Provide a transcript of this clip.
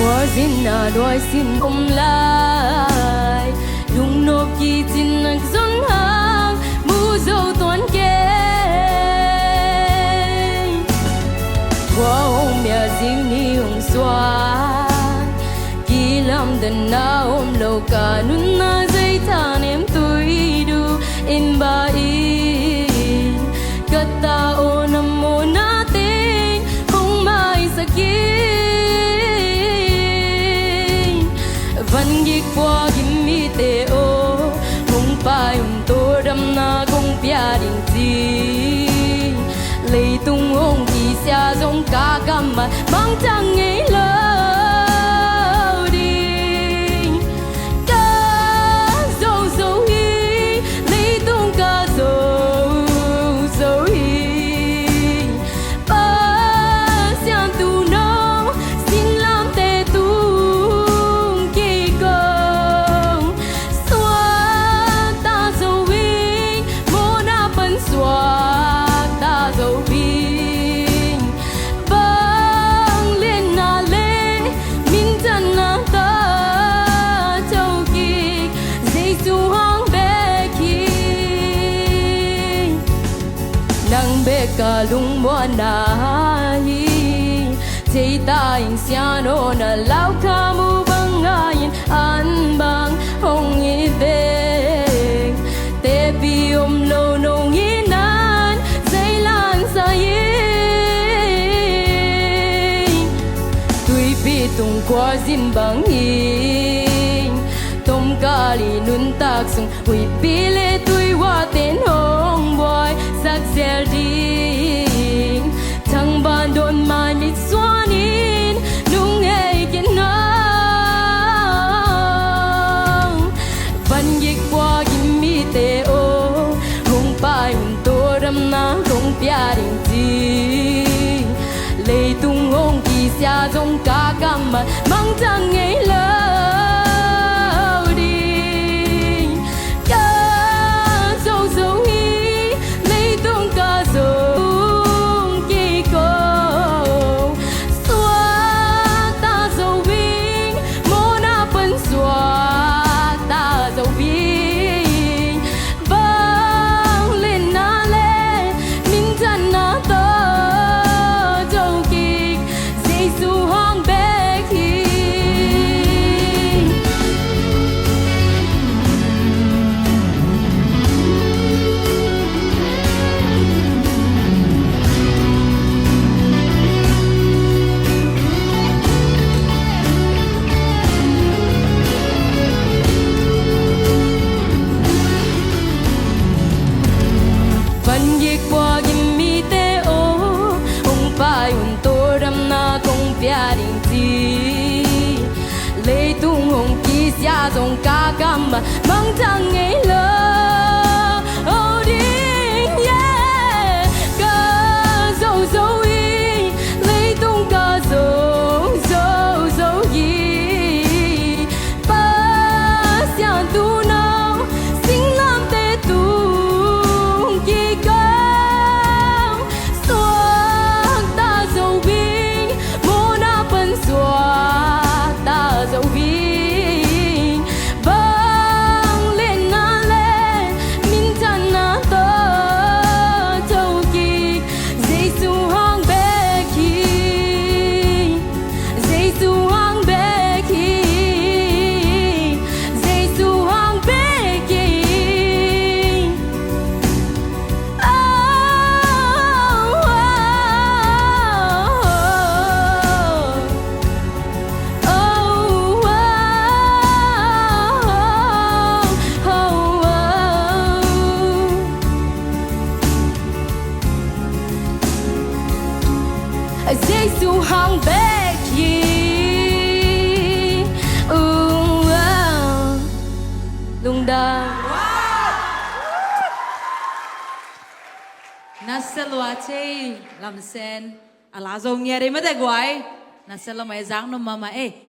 qua xin na đôi xin lại dùng nộp kỳ xin nặc dọn hàng mu dâu tuấn kê qua hôm nhà riêng ni hồng xoa kỳ làm đần na hôm lâu cả nun na dây than em tôi du in ba in kata o namo natin kung may sakit van gik qua gimi te o kung pa to dam na kung pia ding ti lei tung hong ki sia dong ka gam ma mang chang ngei lo cả lung mua nai thấy ta in siano na lao kamu bang ayin an bang hong i ve te bi lo nong i nan dây lan sa yin tui pi tung qua zin bang yin tom kali nun tak sung ui pi le tui wa ten hong boy sak zel di thằng bạn đồn mai mít xoanin nung ấy kiến nang văn gik qua kim mi te o hung pai hun to ram na kong pia ding ti lei tung hong ki sia dong ka kam mang chang ngei lo lei tung hong ki sia dong ka gam mang chang ngei lo oh ding yeah ka zo zo yi lei tung ka zo zo zo yi pa sia tu no sing lam te tu ki ka so ta zo bing mo na pen so dấu viên băng lên na lên min chân na tơ châu kịch Giêsu hang bé khi Giêsu hang bé khi Giêsu hang bé khi Giêsu hang bé khi lung da Nasalwa chay lam sen ala zong nghe đấy mất tay quái Nasalwa mai giang no mama